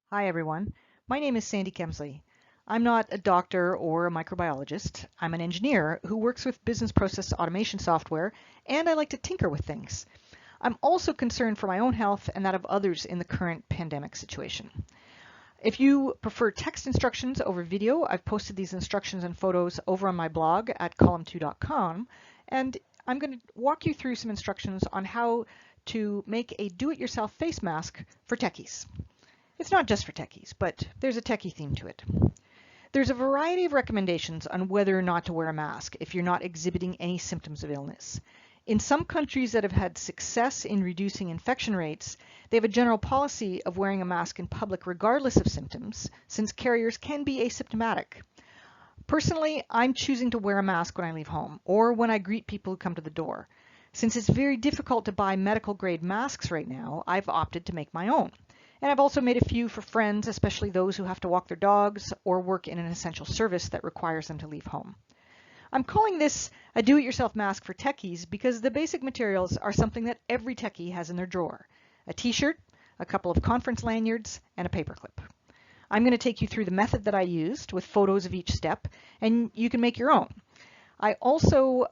Hi everyone, my name is Sandy Kemsley. I'm not a doctor or a microbiologist. I'm an engineer who works with business process automation software, and I like to tinker with things. I'm also concerned for my own health and that of others in the current pandemic situation. If you prefer text instructions over video, I've posted these instructions and photos over on my blog at column2.com, and I'm going to walk you through some instructions on how to make a do-it-yourself face mask for techies. It's not just for techies, but there's a techie theme to it. There's a variety of recommendations on whether or not to wear a mask if you're not exhibiting any symptoms of illness. In some countries that have had success in reducing infection rates, they have a general policy of wearing a mask in public regardless of symptoms, since carriers can be asymptomatic. Personally, I'm choosing to wear a mask when I leave home or when I greet people who come to the door. Since it's very difficult to buy medical grade masks right now, I've opted to make my own. And I've also made a few for friends, especially those who have to walk their dogs or work in an essential service that requires them to leave home. I'm calling this a do-it-yourself mask for techies because the basic materials are something that every techie has in their drawer. A t-shirt, a couple of conference lanyards, and a paperclip. I'm going to take you through the method that I used with photos of each step, and you can make your own. I also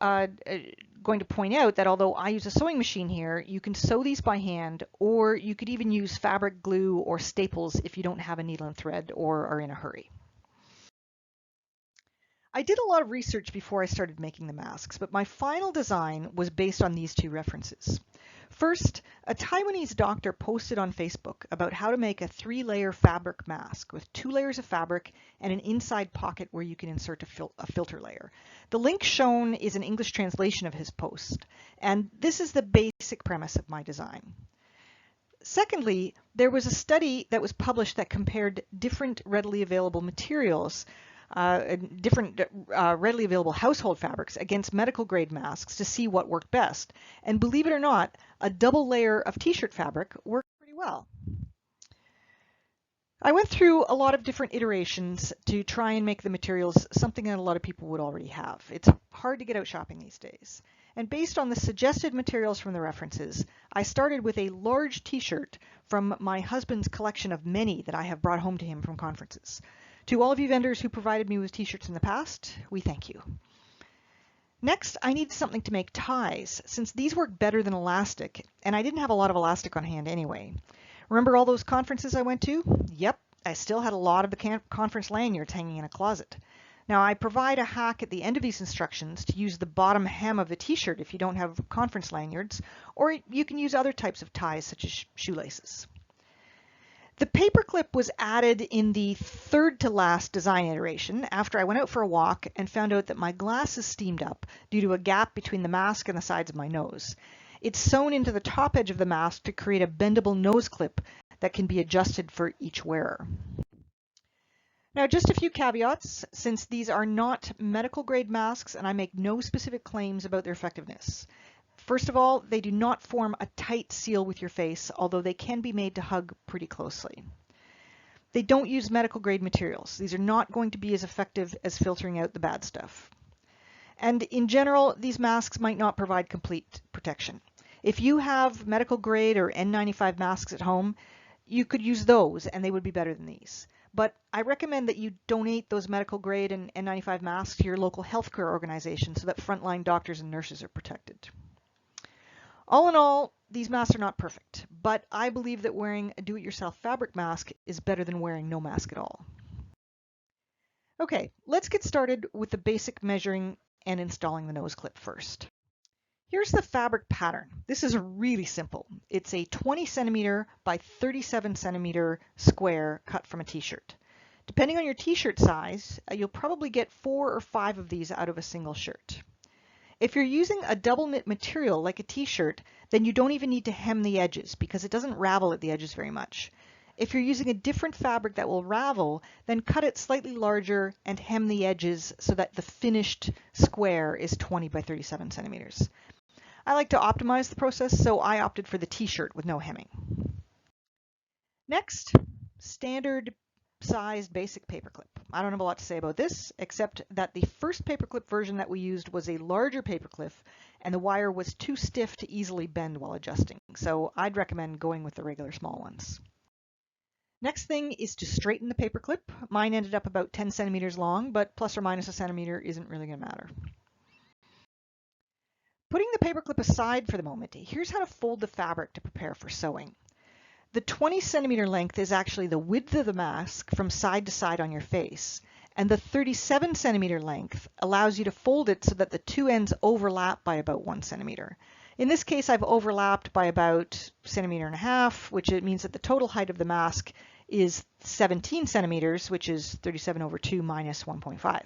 going to point out that although I use a sewing machine here, you can sew these by hand, or you could even use fabric glue or staples if you don't have a needle and thread or are in a hurry. I did a lot of research before I started making the masks, but my final design was based on these two references. First, a Taiwanese doctor posted on Facebook about how to make a 3-layer fabric mask with 2 layers of fabric and an inside pocket where you can insert a filter layer. The link shown is an English translation of his post, and this is the basic premise of my design. Secondly, there was a study that was published that compared different readily available materials different readily available household fabrics against medical grade masks to see what worked best. And believe it or not, a double layer of t-shirt fabric worked pretty well. I went through a lot of different iterations to try and make the materials something that a lot of people would already have. It's hard to get out shopping these days. And based on the suggested materials from the references, I started with a large t-shirt from my husband's collection of many that I have brought home to him from conferences. To all of you vendors who provided me with t-shirts in the past, we thank you. Next, I needed something to make ties, since these work better than elastic, and I didn't have a lot of elastic on hand anyway. Remember all those conferences I went to? Yep, I still had a lot of the conference lanyards hanging in a closet. Now, I provide a hack at the end of these instructions to use the bottom hem of the t-shirt if you don't have conference lanyards, or you can use other types of ties such as shoelaces. The paperclip was added in the third to last design iteration after I went out for a walk and found out that my glasses steamed up due to a gap between the mask and the sides of my nose. It's sewn into the top edge of the mask to create a bendable nose clip that can be adjusted for each wearer. Now, just a few caveats, since these are not medical grade masks and I make no specific claims about their effectiveness. First of all, they do not form a tight seal with your face, although they can be made to hug pretty closely. They don't use medical grade materials. These are not going to be as effective as filtering out the bad stuff. And in general, these masks might not provide complete protection. If you have medical grade or N95 masks at home, you could use those and they would be better than these. But I recommend that you donate those medical grade and N95 masks to your local healthcare organization so that frontline doctors and nurses are protected. All in all, these masks are not perfect, but I believe that wearing a do-it-yourself fabric mask is better than wearing no mask at all. Okay, let's get started with the basic measuring and installing the nose clip first. Here's the fabric pattern. This is really simple. It's a 20 centimeter by 37 centimeter square cut from a t-shirt. Depending on your t-shirt size, you'll probably get 4 or 5 of these out of a single shirt. If you're using a double knit material like a t-shirt, then you don't even need to hem the edges because it doesn't ravel at the edges very much. If you're using a different fabric that will ravel, then cut it slightly larger and hem the edges so that the finished square is 20 by 37 centimeters. I like to optimize the process, so I opted for the t-shirt with no hemming. Next, standard sized basic paperclip. I don't have a lot to say about this, except that the first paperclip version that we used was a larger paperclip and the wire was too stiff to easily bend while adjusting. So I'd recommend going with the regular small ones. Next thing is to straighten the paper clip. Mine ended up about 10 centimeters long, but plus or minus a centimeter isn't really going to matter. Putting the paper clip aside for the moment, here's how to fold the fabric to prepare for sewing. The 20 centimeter length is actually the width of the mask from side to side on your face, and the 37 centimeter length allows you to fold it so that the two ends overlap by about 1 centimeter. In this case, I've overlapped by about 1.5 centimeters, which it means that the total height of the mask is 17 centimeters, which is 37 over 2 minus 1.5.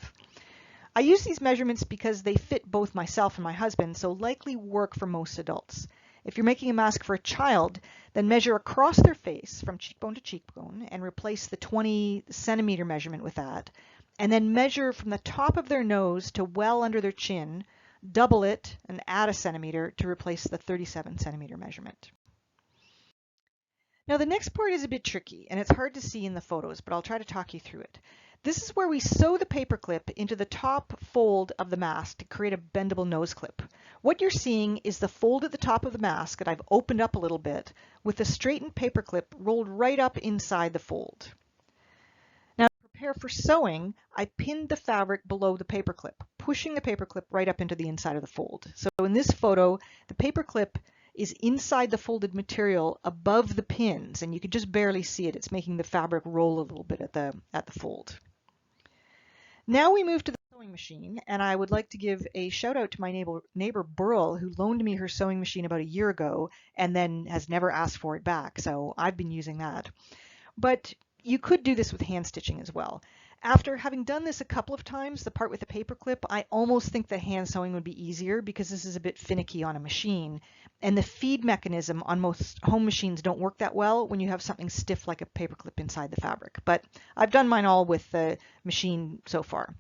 I use these measurements because they fit both myself and my husband, so likely work for most adults. If you're making a mask for a child, then measure across their face from cheekbone to cheekbone and replace the 20 centimeter measurement with that. And then measure from the top of their nose to well under their chin, double it and add a centimeter to replace the 37 centimeter measurement. Now the next part is a bit tricky and it's hard to see in the photos, but I'll try to talk you through it. This is where we sew the paper clip into the top fold of the mask to create a bendable nose clip. What you're seeing is the fold at the top of the mask that I've opened up a little bit with the straightened paper clip rolled right up inside the fold. Now to prepare for sewing, I pinned the fabric below the paper clip, pushing the paper clip right up into the inside of the fold. So in this photo, the paper clip is inside the folded material above the pins, and you can just barely see it. It's making the fabric roll a little bit at the fold. Now we move to the sewing machine, and I would like to give a shout out to my neighbor Burl, who loaned me her sewing machine about a year ago and then has never asked for it back, so I've been using that. But you could do this with hand stitching as well. After having done this a couple of times, the part with the paper clip, I almost think that hand sewing would be easier because this is a bit finicky on a machine. And the feed mechanism on most home machines don't work that well when you have something stiff like a paper clip inside the fabric. But I've done mine all with the machine so far.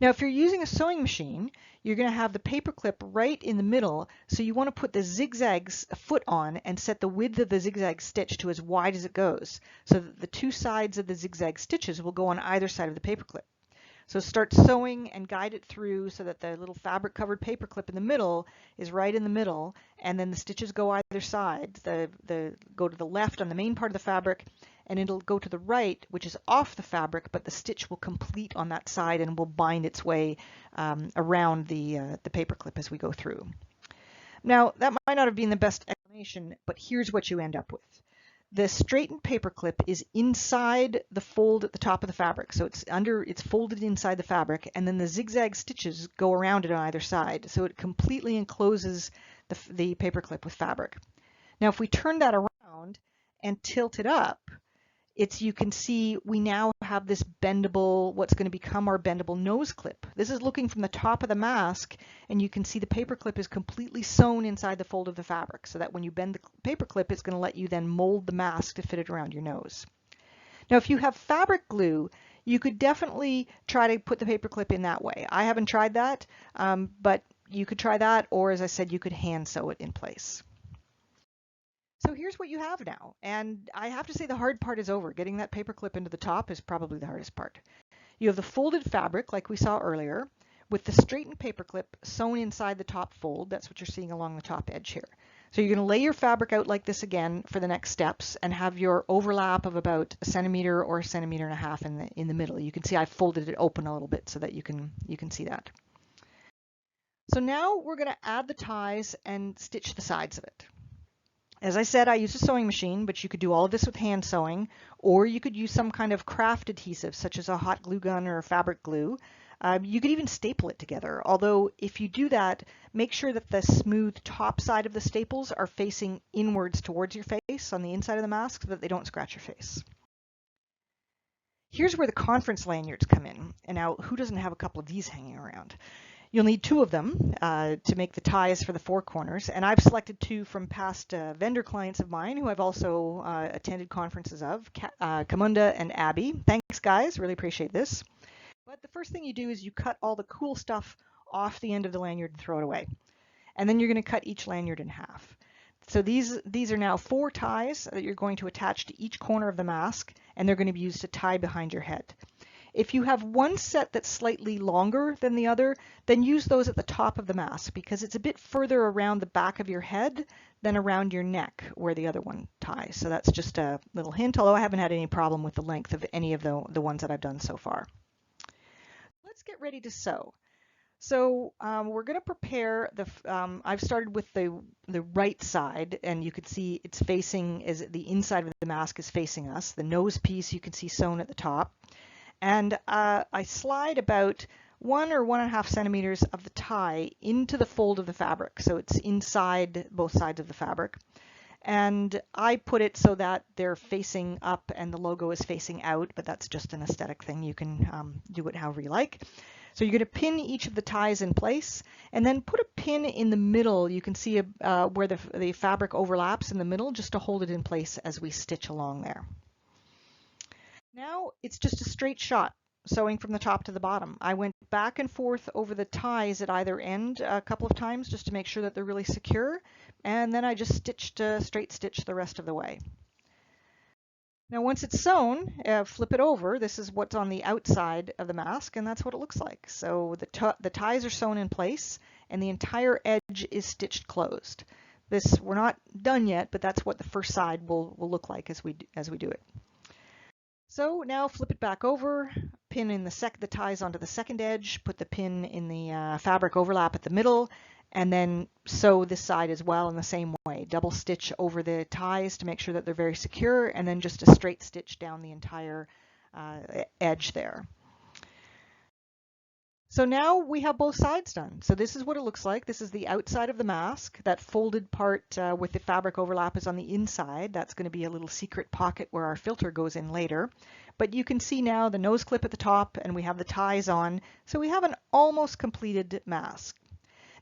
Now, if you're using a sewing machine, you're going to have the paper clip right in the middle, so you want to put the zigzags foot on and set the width of the zigzag stitch to as wide as it goes, so that the two sides of the zigzag stitches will go on either side of the paper clip. So start sewing and guide it through so that the little fabric covered paper clip in the middle is right in the middle, and then the stitches go either side. Go to the left on the main part of the fabric, and it'll go to the right, which is off the fabric, but the stitch will complete on that side and will bind its way around the paper clip as we go through. Now, that might not have been the best explanation, but here's what you end up with. The straightened paper clip is inside the fold at the top of the fabric, so it's folded inside the fabric, and then the zigzag stitches go around it on either side, so it completely encloses the paper clip with fabric. Now, if we turn that around and tilt it up, you can see we now have this bendable, what's going to become our bendable nose clip. This is looking from the top of the mask, and you can see the paper clip is completely sewn inside the fold of the fabric, so that when you bend the paper clip, it's going to let you then mold the mask to fit it around your nose. Now, if you have fabric glue, you could definitely try to put the paper clip in that way. I haven't tried that, but you could try that, or as I said, you could hand sew it in place. So here's what you have now, and I have to say the hard part is over. Getting that paper clip into the top is probably the hardest part. You have the folded fabric like we saw earlier with the straightened paper clip sewn inside the top fold. That's what you're seeing along the top edge here. So you're going to lay your fabric out like this again for the next steps and have your overlap of about 1 centimeter or 1.5 centimeters in the middle. You can see I folded it open a little bit so that you can see that. So now we're going to add the ties and stitch the sides of it. As I said, I use a sewing machine, but you could do all of this with hand sewing, or you could use some kind of craft adhesive, such as a hot glue gun or fabric glue. You could even staple it together, although if you do that, make sure that the smooth top side of the staples are facing inwards towards your face on the inside of the mask so that they don't scratch your face. Here's where the conference lanyards come in, and now who doesn't have a couple of these hanging around? You'll need 2 of them to make the ties for the 4 corners, and I've selected 2 from past vendor clients of mine who I've also attended conferences of, Kamunda and Abby. Thanks, guys. Really appreciate this. But the first thing you do is you cut all the cool stuff off the end of the lanyard and throw it away. And then you're going to cut each lanyard in half. So these are now 4 ties that you're going to attach to each corner of the mask, and they're going to be used to tie behind your head. If you have one set that's slightly longer than the other, then use those at the top of the mask because it's a bit further around the back of your head than around your neck where the other one ties. So that's just a little hint, although I haven't had any problem with the length of any of the ones that I've done so far. Let's get ready to sew. So we're going to prepare I've started with the right side, and you can see it's facing, as the inside of the mask is facing us. The nose piece you can see sewn at the top. And I slide about 1 or 1.5 centimeters of the tie into the fold of the fabric. So it's inside both sides of the fabric. And I put it so that they're facing up and the logo is facing out, but that's just an aesthetic thing. You can do it however you like. So you're going to pin each of the ties in place and then put a pin in the middle. You can see where the fabric overlaps in the middle, just to hold it in place as we stitch along there. Now it's just a straight shot, sewing from the top to the bottom. I went back and forth over the ties at either end a couple of times just to make sure that they're really secure, and then I just stitched straight stitch the rest of the way. Now once it's sewn, flip it over. This is what's on the outside of the mask, and that's what it looks like. So the ties are sewn in place and the entire edge is stitched closed. We're not done yet, but that's what the first side will look like as we do it. So now flip it back over, pin in the ties onto the second edge, put the pin in the fabric overlap at the middle, and then sew this side as well in the same way. Double stitch over the ties to make sure that they're very secure, and then just a straight stitch down the entire edge there. So now we have both sides done. So this is what it looks like. This is the outside of the mask. That folded part with the fabric overlap is on the inside. That's going to be a little secret pocket where our filter goes in later. But you can see now the nose clip at the top, and we have the ties on. So we have an almost completed mask.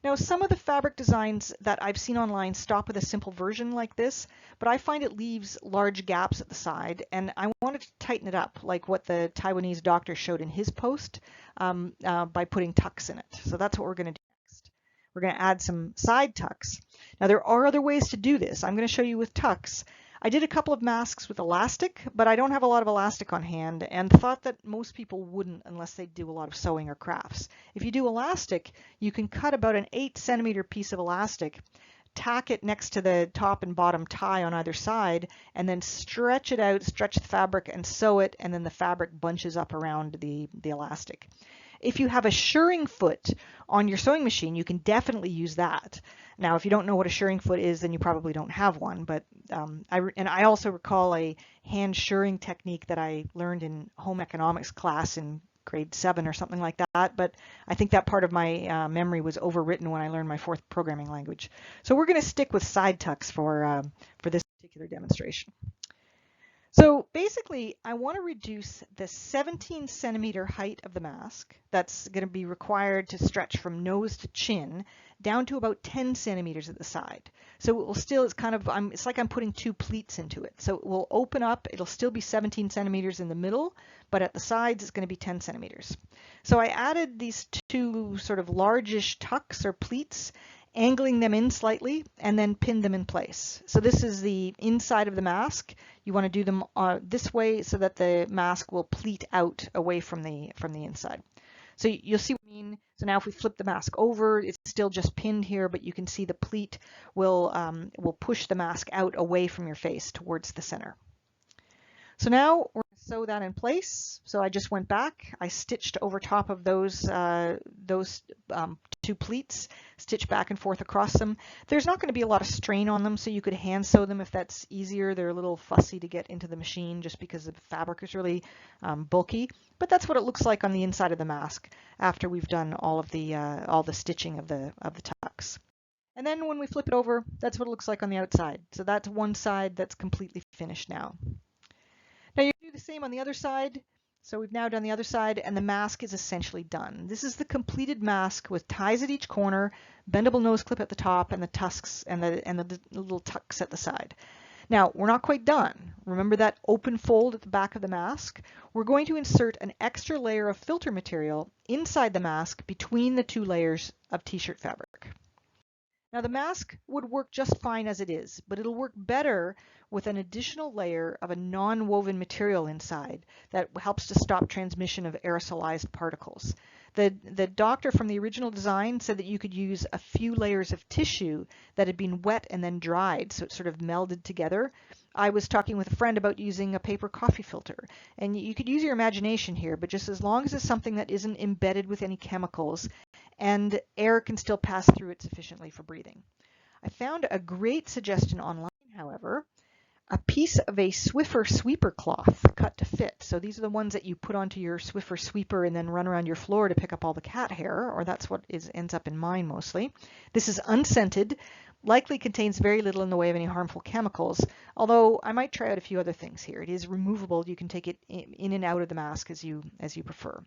Now, some of the fabric designs that I've seen online stop with a simple version like this, but I find it leaves large gaps at the side, and I wanted to tighten it up like what the Taiwanese doctor showed in his post by putting tucks in it. So that's what we're going to do next. We're going to add some side tucks. Now, there are other ways to do this. I'm going to show you with tucks. I did a couple of masks with elastic, but I don't have a lot of elastic on hand, and thought that most people wouldn't unless they do a lot of sewing or crafts. If you do elastic, you can cut about an 8-centimeter piece of elastic, tack it next to the top and bottom tie on either side, and then stretch it out, stretch the fabric and sew it, and then the fabric bunches up around the elastic. If you have a shirring foot on your sewing machine, you can definitely use that. Now, if you don't know what a shirring foot is, then you probably don't have one. But I also recall a hand shirring technique that I learned in home economics class in grade 7 or something like that. But I think that part of my memory was overwritten when I learned my 4th programming language. So we're going to stick with side tucks for this particular demonstration. So basically, I want to reduce the 17-centimeter height of the mask that's going to be required to stretch from nose to chin down to about 10 centimeters at the side. So it will still, it's like I'm putting 2 pleats into it. So it will open up, it'll still be 17 centimeters in the middle, but at the sides it's going to be 10 centimeters. So I added these 2 sort of largish tucks or pleats, angling them in slightly, and then pin them in place. So this is the inside of the mask. You want to do them this way so that the mask will pleat out away from the inside. So you'll see what I mean. So now if we flip the mask over, it's still just pinned here, but you can see the pleat will push the mask out away from your face towards the center. So now we're going to sew that in place. So I just went back, I stitched over top of those 2 pleats, stitch back and forth across them. There's not going to be a lot of strain on them, so you could hand sew them if that's easier. They're a little fussy to get into the machine just because the fabric is really bulky, but that's what it looks like on the inside of the mask after we've done all the stitching of the tucks. And then when we flip it over, that's what it looks like on the outside. So that's one side that's completely finished now. Now you do the same on the other side. So we've now done the other side, and the mask is essentially done. This is the completed mask with ties at each corner, bendable nose clip at the top, and the tusks and the little tucks at the side. Now, we're not quite done. Remember that open fold at the back of the mask? We're going to insert an extra layer of filter material inside the mask between the 2 layers of t-shirt fabric. Now the mask would work just fine as it is, but it'll work better with an additional layer of a non-woven material inside that helps to stop transmission of aerosolized particles. The doctor from the original design said that you could use a few layers of tissue that had been wet and then dried, so it sort of melded together. I was talking with a friend about using a paper coffee filter, and you could use your imagination here, but just as long as it's something that isn't embedded with any chemicals and air can still pass through it sufficiently for breathing. I found a great suggestion online, however, a piece of a Swiffer sweeper cloth cut to fit. So these are the ones that you put onto your Swiffer sweeper and then run around your floor to pick up all the cat hair, or that's what ends up in mine mostly. This is unscented, likely contains very little in the way of any harmful chemicals, although I might try out a few other things here. It is removable. You can take it in and out of the mask as you prefer.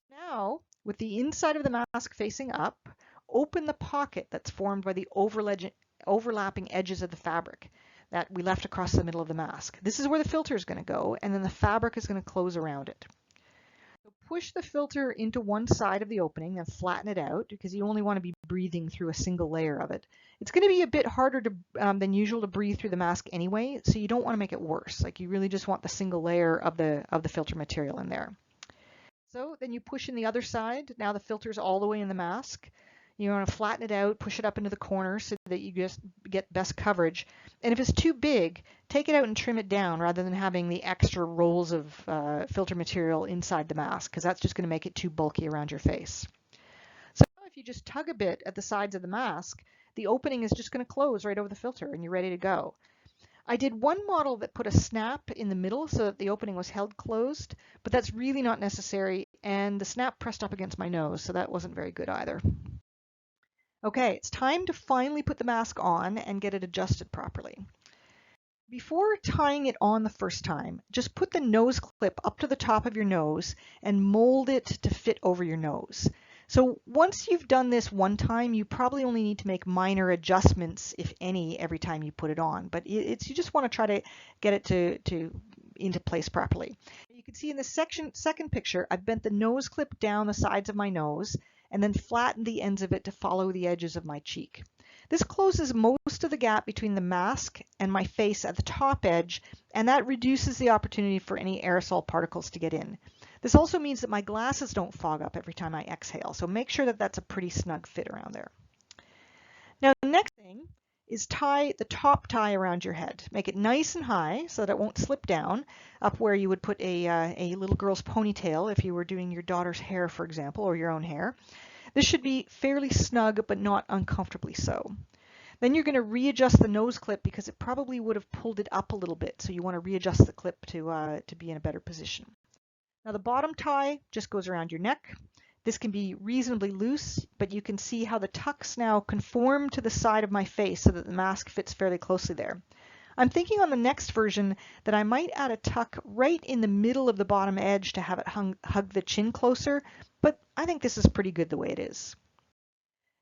Now, with the inside of the mask facing up, open the pocket that's formed by the overlapping edges of the fabric that we left across the middle of the mask. This is where the filter is going to go, and then the fabric is going to close around it. So push the filter into one side of the opening and flatten it out because you only want to be breathing through a single layer of it. It's going to be a bit harder than usual to breathe through the mask anyway, so you don't want to make it worse. Like, you really just want the single layer of the filter material in there. So then you push in the other side. Now the filter's all the way in the mask. You want to flatten it out, push it up into the corner so that you just get best coverage. And if it's too big, take it out and trim it down rather than having the extra rolls of filter material inside the mask, because that's just going to make it too bulky around your face. So if you just tug a bit at the sides of the mask, the opening is just going to close right over the filter and you're ready to go. I did one model that put a snap in the middle so that the opening was held closed, but that's really not necessary, and the snap pressed up against my nose, so that wasn't very good either. Okay, it's time to finally put the mask on and get it adjusted properly. Before tying it on the first time, just put the nose clip up to the top of your nose and mold it to fit over your nose. So once you've done this one time, you probably only need to make minor adjustments, if any, every time you put it on. But you just want to try to get it into place properly. You can see in the second picture, I've bent the nose clip down the sides of my nose and then flattened the ends of it to follow the edges of my cheek. This closes most of the gap between the mask and my face at the top edge, and that reduces the opportunity for any aerosol particles to get in. This also means that my glasses don't fog up every time I exhale, so make sure that that's a pretty snug fit around there. Now, the next thing is tie the top tie around your head. Make it nice and high so that it won't slip down up where you would put a little girl's ponytail if you were doing your daughter's hair, for example, or your own hair. This should be fairly snug, but not uncomfortably so. Then you're going to readjust the nose clip because it probably would have pulled it up a little bit, so you want to readjust the clip to be in a better position. Now the bottom tie just goes around your neck. This can be reasonably loose, but you can see how the tucks now conform to the side of my face so that the mask fits fairly closely there. I'm thinking on the next version that I might add a tuck right in the middle of the bottom edge to have it hug the chin closer, but I think this is pretty good the way it is.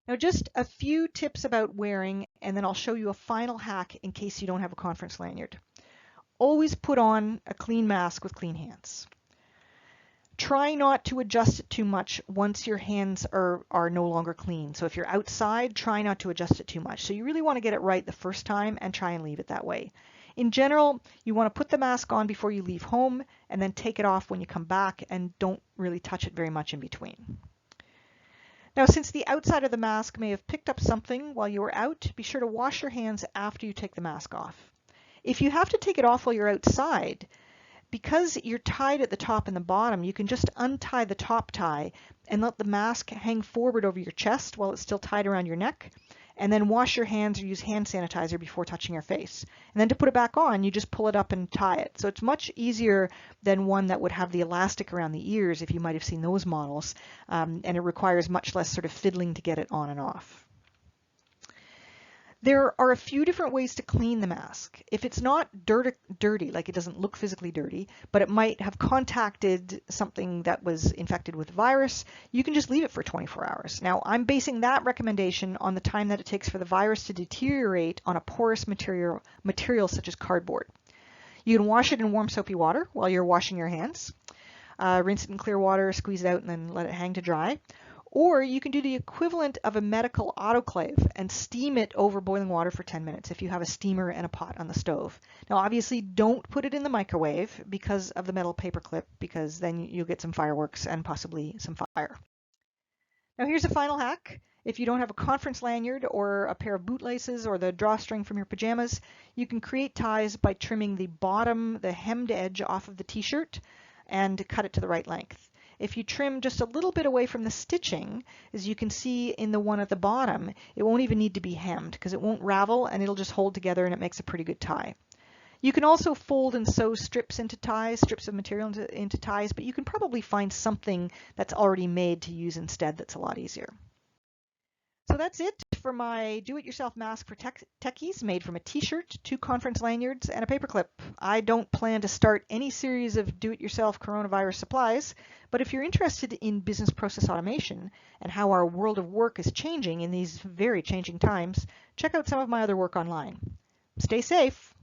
Now just a few tips about wearing, and then I'll show you a final hack in case you don't have a conference lanyard. Always put on a clean mask with clean hands. Try not to adjust it too much once your hands are no longer clean. So if you're outside, try not to adjust it too much. So you really want to get it right the first time and try and leave it that way. In general, you want to put the mask on before you leave home and then take it off when you come back, and don't really touch it very much in between. Now, since the outside of the mask may have picked up something while you were out, be sure to wash your hands after you take the mask off. If you have to take it off while you're outside, because you're tied at the top and the bottom, you can just untie the top tie and let the mask hang forward over your chest while it's still tied around your neck, and then wash your hands or use hand sanitizer before touching your face. And then to put it back on, you just pull it up and tie it. So it's much easier than one that would have the elastic around the ears, if you might have seen those models, and it requires much less sort of fiddling to get it on and off. There are a few different ways to clean the mask. If it's not dirty, like it doesn't look physically dirty, but it might have contacted something that was infected with the virus, you can just leave it for 24 hours. Now, I'm basing that recommendation on the time that it takes for the virus to deteriorate on a porous material such as cardboard. You can wash it in warm soapy water while you're washing your hands. Rinse it in clear water, squeeze it out, and then let it hang to dry. Or you can do the equivalent of a medical autoclave and steam it over boiling water for 10 minutes if you have a steamer and a pot on the stove. Now obviously don't put it in the microwave because of the metal paperclip, because then you'll get some fireworks and possibly some fire. Now here's a final hack. If you don't have a conference lanyard or a pair of bootlaces or the drawstring from your pajamas, you can create ties by trimming the bottom, the hemmed edge off of the t-shirt and cut it to the right length. If you trim just a little bit away from the stitching, as you can see in the one at the bottom, it won't even need to be hemmed because it won't ravel and it'll just hold together and it makes a pretty good tie. You can also fold and sew strips into ties, strips of material into ties, but you can probably find something that's already made to use instead that's a lot easier. So that's it for my do-it-yourself mask for techies, made from a t-shirt, 2 conference lanyards, and a paperclip. I don't plan to start any series of do-it-yourself coronavirus supplies, but if you're interested in business process automation and how our world of work is changing in these very changing times, check out some of my other work online. Stay safe.